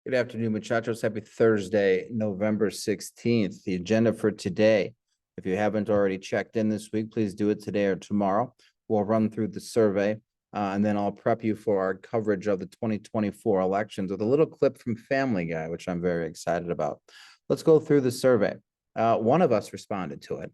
Good afternoon, muchachos. Happy Thursday, November 16th. The agenda for today, if you haven't already checked in this week, please do it today or tomorrow. We'll run through the survey, and then I'll prep you for our coverage of the 2024 elections with a little clip from Family Guy, which I'm very excited about. Let's go through the survey. One of us responded to it.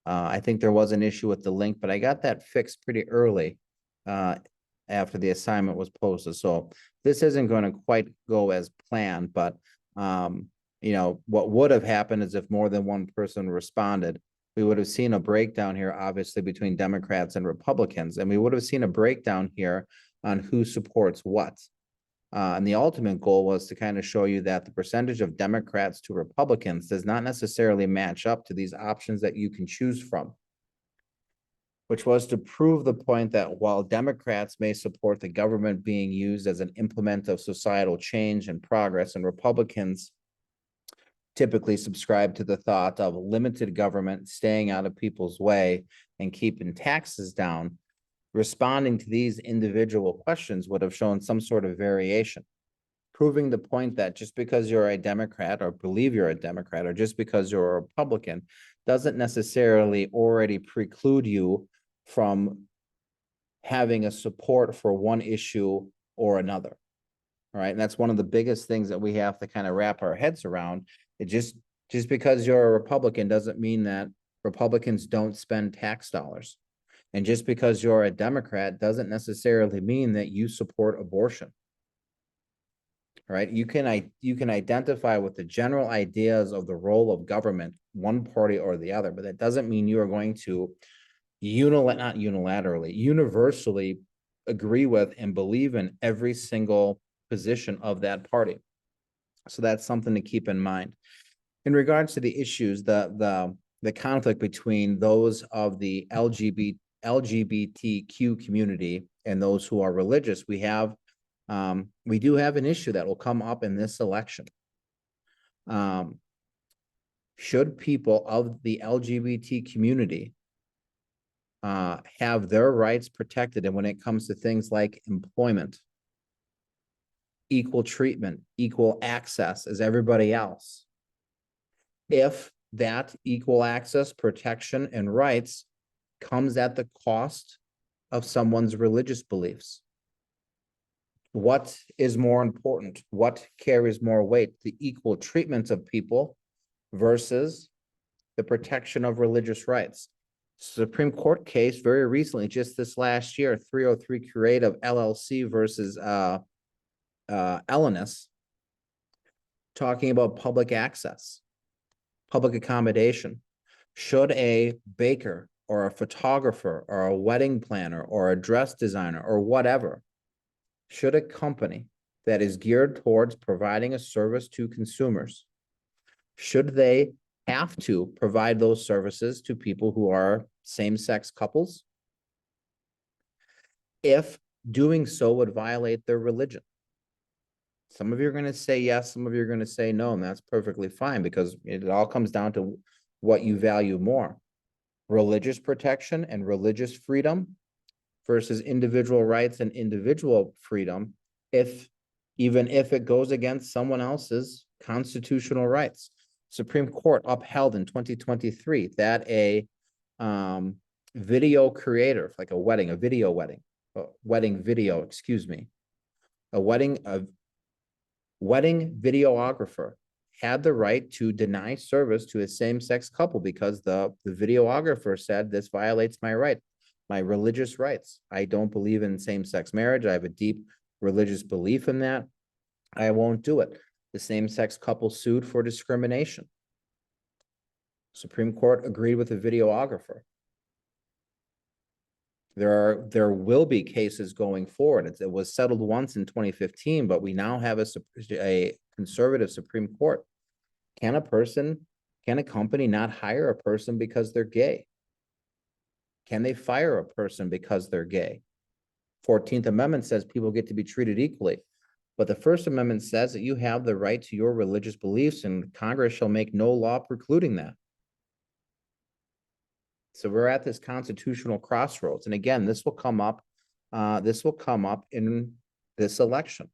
I think there was an issue with the link, but I got that fixed pretty early after the assignment was posted. So this isn't going to quite go as planned, but what would have happened is if more than one person responded, we would have seen a breakdown here, obviously, between Democrats and Republicans, and we would have seen a breakdown here on who supports what. And the ultimate goal was to kind of show you that the percentage of Democrats to Republicans does not necessarily match up to these options that you can choose from, which was to prove the point that while Democrats may support the government being used as an implement of societal change and progress, and Republicans typically subscribe to the thought of limited government, staying out of people's way, and keeping taxes down, responding to these individual questions would have shown some sort of variation, proving the point that just because you're a Democrat or believe you're a Democrat, or just because you're a Republican, doesn't necessarily already preclude you from having a support for one issue or another. All right. And that's one of the biggest things that we have to kind of wrap our heads around. It just because you're a Republican doesn't mean that Republicans don't spend tax dollars. And just because you're a Democrat doesn't necessarily mean that you support abortion. Right? You can identify with the general ideas of the role of government, one party or the other, but that doesn't mean you are going to universally agree with and believe in every single position of that party. So that's something to keep in mind. In regards to the issues, the conflict between those of the LGBTQ community and those who are religious, we do have an issue that will come up in this election. Should people of the LGBT community have their rights protected, and when it comes to things like employment, equal treatment, equal access as everybody else, if that equal access, protection, and rights comes at the cost of someone's religious beliefs? What is more important? What carries more weight? The equal treatment of people versus the protection of religious rights. Supreme Court case very recently, just this last year, 303 Creative LLC versus Elenis, talking about public access, public accommodation. Should a baker or a photographer or a wedding planner or a dress designer or whatever, should a company that is geared towards providing a service to consumers, should they have to provide those services to people who are same-sex couples if doing so would violate their religion? Some of you are going to say yes, some of you are going to say no, and that's perfectly fine because it all comes down to what you value more: religious protection and religious freedom versus individual rights and individual freedom, even if it goes against someone else's constitutional rights. Supreme Court upheld in 2023 that a video creator, like a wedding videographer, had the right to deny service to a same-sex couple because the videographer said, this violates my religious rights. I don't believe in same-sex marriage. I have a deep religious belief in that. I won't do it. The same-sex couple sued for discrimination. Supreme Court agreed with the videographer. There will be cases going forward. It was settled once in 2015, but we now have a conservative Supreme Court. Can a company not hire a person because they're gay? Can they fire a person because they're gay? 14th Amendment says people get to be treated equally. But the First Amendment says that you have the right to your religious beliefs, and Congress shall make no law precluding that. So we're at this constitutional crossroads. And again, this will come up in this election.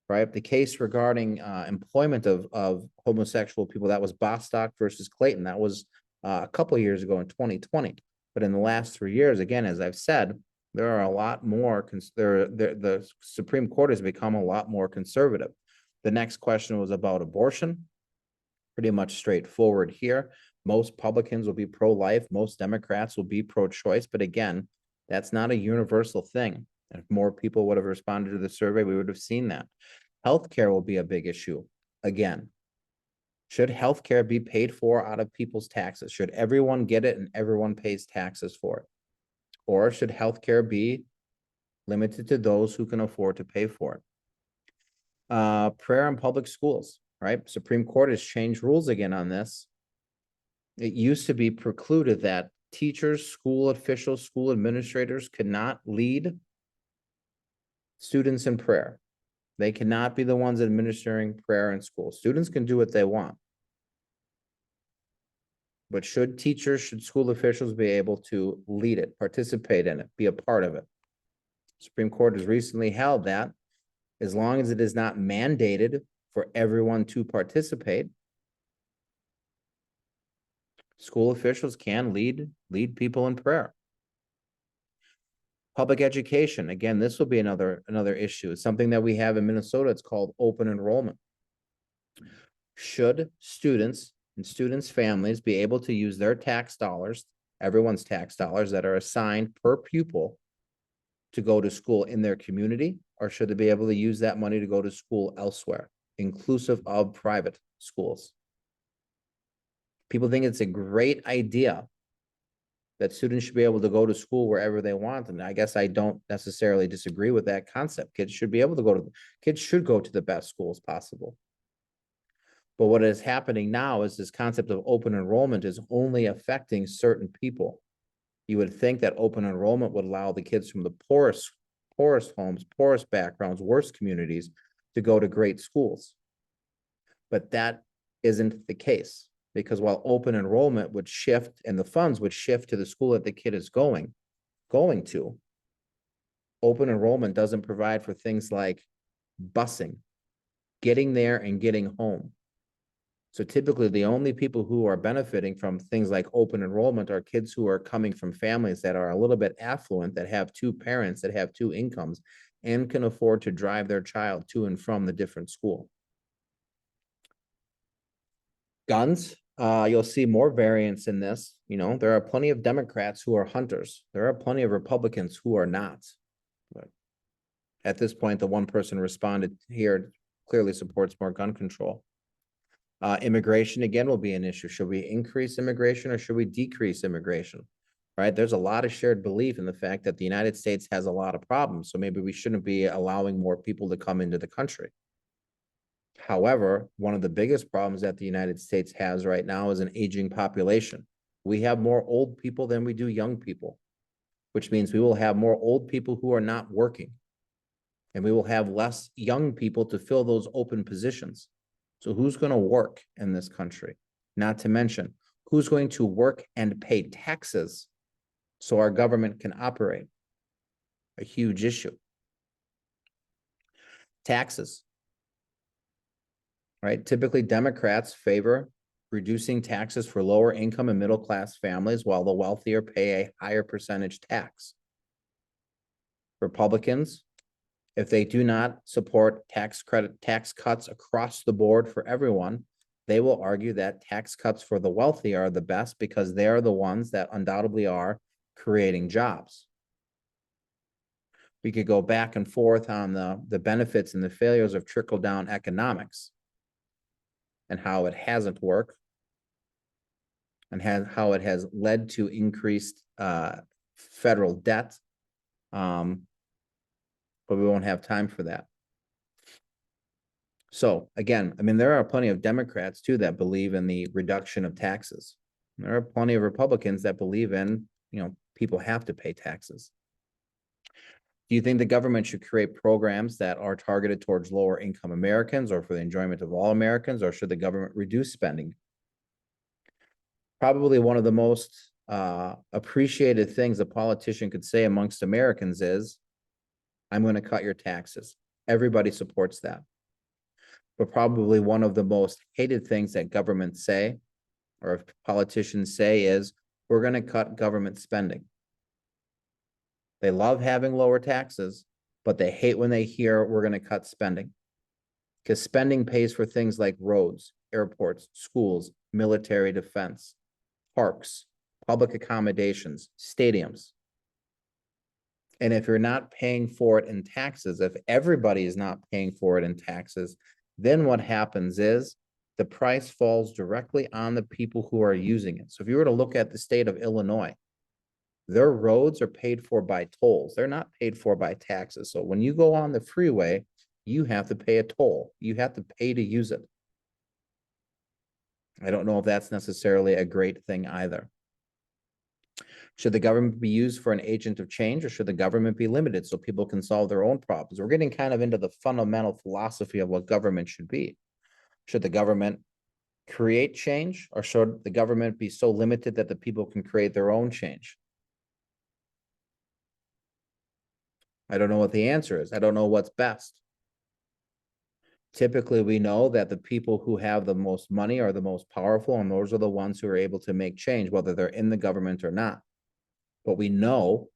right? The case regarding employment of homosexual people, that was Bostock versus Clayton. That was a couple of years ago in 2020. But in the last 3 years, again, as I've said, there are a lot more, the Supreme Court has become a lot more conservative. The next question was about abortion. Pretty much straightforward here. Most Republicans will be pro-life, most Democrats will be pro-choice, but again, that's not a universal thing. If more people would have responded to the survey, we would have seen that. Healthcare will be a big issue. Again, should healthcare be paid for out of people's taxes? Should everyone get it and everyone pays taxes for it? Or should healthcare be limited to those who can afford to pay for it? Prayer in public schools, right? Supreme Court has changed rules again on this. It used to be precluded that teachers, school officials, school administrators could not lead students in prayer. They cannot be the ones administering prayer in school. Students can do what they want. But should teachers, should school officials be able to lead it, participate in it, be a part of it? Supreme Court has recently held that as long as it is not mandated for everyone to participate, school officials can lead people in prayer. Public education, again, this will be another issue. It's something that we have in Minnesota. It's called open enrollment. Should students and students' families be able to use their tax dollars, everyone's tax dollars that are assigned per pupil, to go to school in their community, or should they be able to use that money to go to school elsewhere, inclusive of private schools? People think it's a great idea that students should be able to go to school wherever they want. And I guess I don't necessarily disagree with that concept. Kids should be able to kids should go to the best schools possible. But what is happening now is this concept of open enrollment is only affecting certain people. You would think that open enrollment would allow the kids from the poorest homes, poorest backgrounds, worst communities to go to great schools. But that isn't the case, because while open enrollment would shift and the funds would shift to the school that the kid is going to, open enrollment doesn't provide for things like busing, getting there and getting home. So typically the only people who are benefiting from things like open enrollment are kids who are coming from families that are a little bit affluent, that have two parents, that have two incomes, and can afford to drive their child to and from the different school. Guns, you'll see more variance in this. You know, there are plenty of Democrats who are hunters. There are plenty of Republicans who are not. But at this point, the one person responded here clearly supports more gun control. Immigration, again, will be an issue. Should we increase immigration or should we decrease immigration? Right? There's a lot of shared belief in the fact that the United States has a lot of problems. So maybe we shouldn't be allowing more people to come into the country. However, one of the biggest problems that the United States has right now is an aging population. We have more old people than we do young people, which means we will have more old people who are not working. And we will have less young people to fill those open positions. So who's going to work in this country? Not to mention, who's going to work and pay taxes so our government can operate? A huge issue. Taxes. Right? Typically, Democrats favor reducing taxes for lower income and middle class families, while the wealthier pay a higher percentage tax. Republicans, if they do not support tax cuts across the board for everyone, they will argue that tax cuts for the wealthy are the best because they are the ones that undoubtedly are creating jobs. We could go back and forth on the benefits and the failures of trickle-down economics and how it hasn't worked and how it has led to increased federal debt. But we won't have time for that. So again, I mean, there are plenty of Democrats too that believe in the reduction of taxes. There are plenty of Republicans that believe in, you know, people have to pay taxes. Do you think the government should create programs that are targeted towards lower income Americans or for the enjoyment of all Americans, or should the government reduce spending? Probably one of the most appreciated things a politician could say amongst Americans is, I'm going to cut your taxes. Everybody supports that. but probably one of the most hated things that governments say, or politicians say, is we're going to cut government spending. They love having lower taxes, but they hate when they hear we're going to cut spending. Because spending pays for things like roads, airports, schools, military defense, parks, public accommodations, stadiums. And if you're not paying for it in taxes, if everybody is not paying for it in taxes, then what happens is the price falls directly on the people who are using it. So if you were to look at the state of Illinois, their roads are paid for by tolls. They're not paid for by taxes. So when you go on the freeway, you have to pay a toll. You have to pay to use it. I don't know if that's necessarily a great thing either. Should the government be used for an agent of change, or should the government be limited so people can solve their own problems? We're getting kind of into the fundamental philosophy of what government should be. Should the government create change, or should the government be so limited that the people can create their own change? I don't know what the answer is. I don't know what's best. Typically, we know that the people who have the most money are the most powerful, and those are the ones who are able to make change, whether they're in the government or not. But we know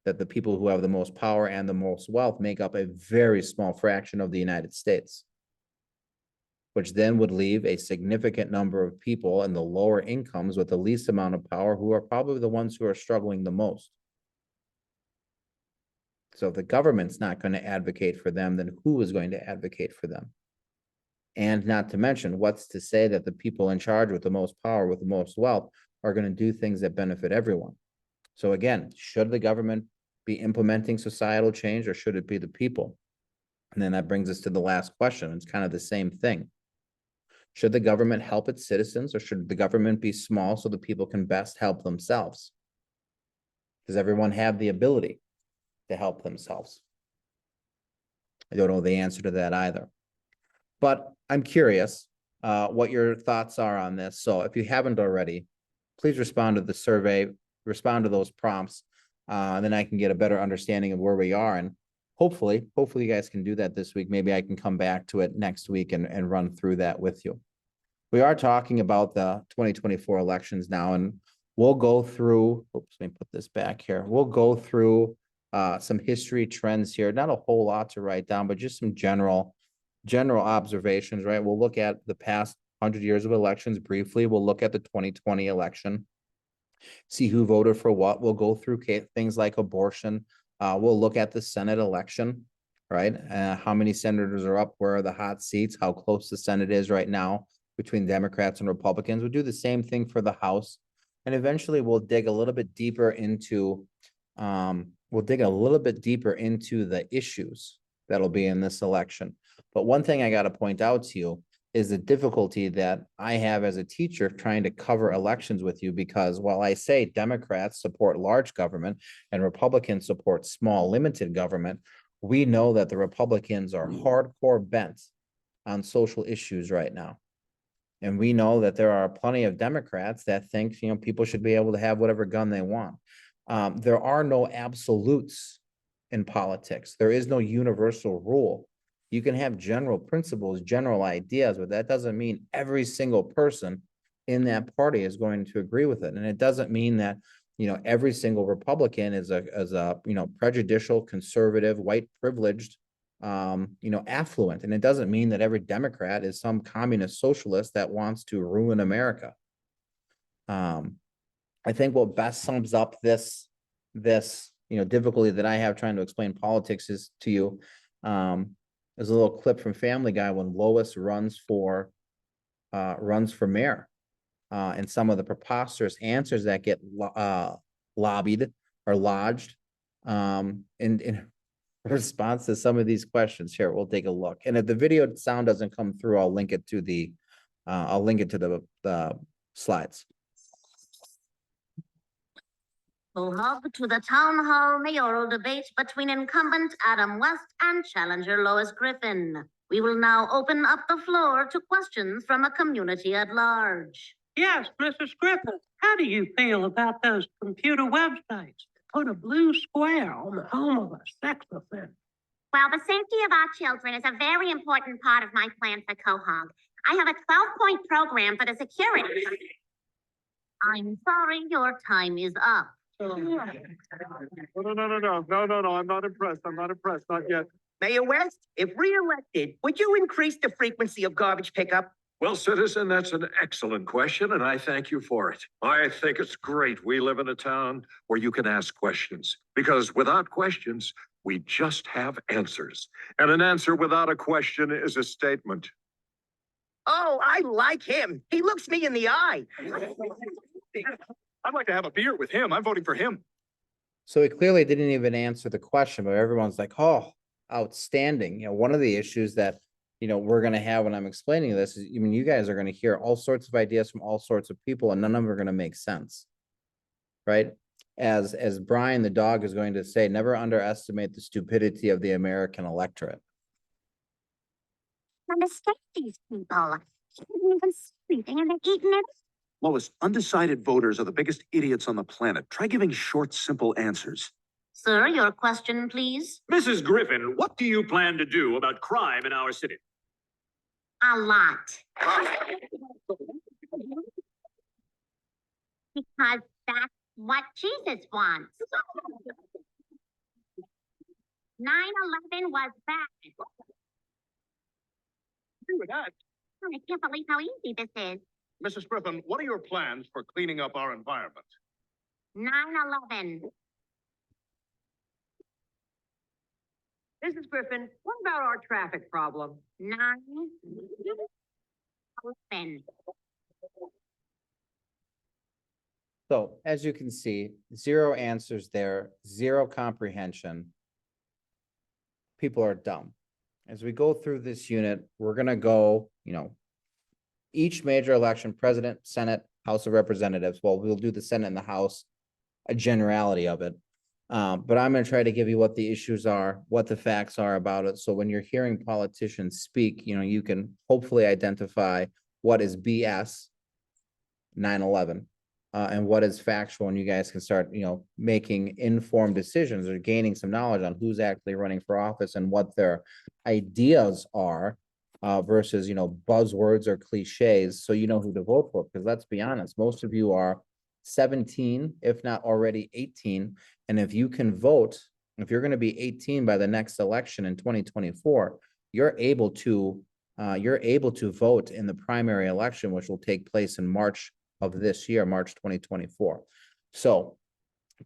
that the people who have the most power and the most wealth make up a very small fraction of the United States, which then would leave a significant number of people in the lower incomes with the least amount of power, who are probably the ones who are struggling the most. So if the government's not going to advocate for them, then who is going to advocate for them? And not to mention, what's to say that the people in charge with the most power, with the most wealth, are going to do things that benefit everyone? So again, should the government be implementing societal change, or should it be the people? And then that brings us to the last question. It's kind of the same thing. Should the government help its citizens, or should the government be small so the people can best help themselves? Does everyone have the ability to help themselves? I don't know the answer to that either. But I'm curious what your thoughts are on this. So if you haven't already, please respond to the survey, respond to those prompts, and then I can get a better understanding of where we are. And hopefully you guys can do that this week. Maybe I can come back to it next week and run through that with you. We are talking about the 2024 elections now, and we'll go through, oops, let me put this back here. We'll go through some history trends here. Not a whole lot to write down, but just some general observations, right? We'll look at the past 100 years of elections briefly. We'll look at the 2020 election, see who voted for what. We'll go through things like abortion. We'll look at the Senate election, right? How many senators are up? Where are the hot seats? How close the Senate is right now between Democrats and Republicans. We'll do the same thing for the House. And eventually we'll dig a little bit deeper into, the issues that'll be in this election. But one thing I got to point out to you is the difficulty that I have as a teacher trying to cover elections with you, because while I say Democrats support large government and Republicans support small, limited government, we know that the Republicans are hardcore bent on social issues right now. And we know that there are plenty of Democrats that think, people should be able to have whatever gun they want. There are no absolutes in politics. There is no universal rule. You can have general principles, general ideas, but that doesn't mean every single person in that party is going to agree with it. And it doesn't mean that, every single Republican is a prejudicial, conservative, white privileged, affluent. And it doesn't mean that every Democrat is some communist socialist that wants to ruin America. I think what best sums up this difficulty that I have trying to explain politics is to you. There's a little clip from Family Guy when Lois runs for mayor, and some of the preposterous answers that get lobbied or lodged in response to some of these questions. Here, we'll take a look. And if the video sound doesn't come through, I'll link it to the slides. Full hub to the town hall mayoral debate between incumbent Adam West and challenger Lois Griffin. We will now open up the floor to questions from a community at large. Yes, Mrs. Griffin, how do you feel about those computer websites that put a blue square on the home of a sex offender? Well, the safety of our children is a very important part of my plan for Quahog. I have a 12-point program for the security. I'm sorry, your time is up. No, I'm not impressed. I'm not impressed, not yet. Mayor West, if re-elected, would you increase the frequency of garbage pickup? Well, citizen, that's an excellent question, and I thank you for it. I think it's great we live in a town where you can ask questions, because without questions, we just have answers. And an answer without a question is a statement. Oh, I like him. He looks me in the eye. I'd like to have a beer with him. I'm voting for him. So he clearly didn't even answer the question, but everyone's like, oh, outstanding. One of the issues that, we're gonna have when I'm explaining this is, you guys are gonna hear all sorts of ideas from all sorts of people and none of them are gonna make sense. Right? As Brian, the dog, is going to say, never underestimate the stupidity of the American electorate. Understand these people. She didn't even see anything and they're eating it. Lois, undecided voters are the biggest idiots on the planet. Try giving short, simple answers. Sir, your question, please. Mrs. Griffin, what do you plan to do about crime in our city? A lot. Because that's what Jesus wants. 9/11 was bad. Agree with that. I can't believe how easy this is. Mrs. Griffin, what are your plans for cleaning up our environment? 9/11. Mrs. Griffin, what about our traffic problem? 9/11. So as you can see, zero answers there, zero comprehension. People are dumb. As we go through this unit, we're gonna go, each major election, president, Senate, House of Representatives. Well, we'll do the Senate and the House, a generality of it. But I'm gonna try to give you what the issues are, what the facts are about it. So when you're hearing politicians speak, you can hopefully identify what is BS, 9/11, and what is factual, and you guys can start, making informed decisions or gaining some knowledge on who's actually running for office and what their ideas are, versus, buzzwords or cliches, so you know who to vote for. Because let's be honest, most of you are 17, if not already 18. And if you can vote, if you're going to be 18 by the next election in 2024, you're able to vote in the primary election, which will take place in March of this year, March 2024. So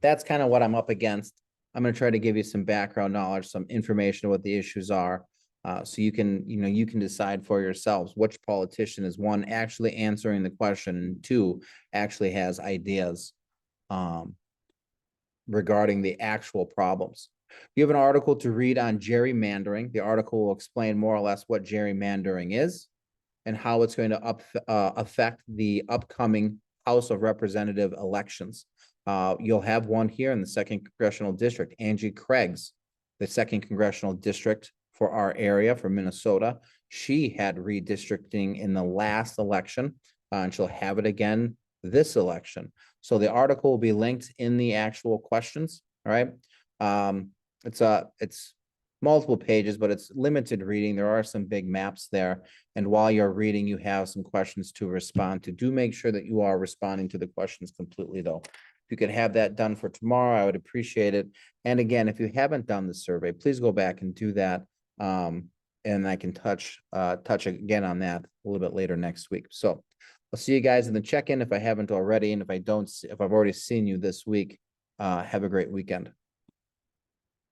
that's kind of what I'm up against. I'm going to try to give you some background knowledge, some information on what the issues are. So you can, you can decide for yourselves which politician is, one, actually answering the question, and two, actually has ideas regarding the actual problems. You have an article to read on gerrymandering. The article will explain more or less what gerrymandering is and how it's going to affect the upcoming House of Representative elections. You'll have one here in the 2nd Congressional District, Angie Craig's, the 2nd Congressional District for our area, for Minnesota. She had redistricting in the last election, and she'll have it again this election. So the article will be linked in the actual questions, all right? It's multiple pages, but it's limited reading. There are some big maps there. And while you're reading, you have some questions to respond to. Do make sure that you are responding to the questions completely, though. If you could have that done for tomorrow, I would appreciate it. And again, if you haven't done the survey, please go back and do that. And I can touch again on that a little bit later next week. So I'll see you guys in the check-in if I haven't already. And if I've already seen you this week, have a great weekend.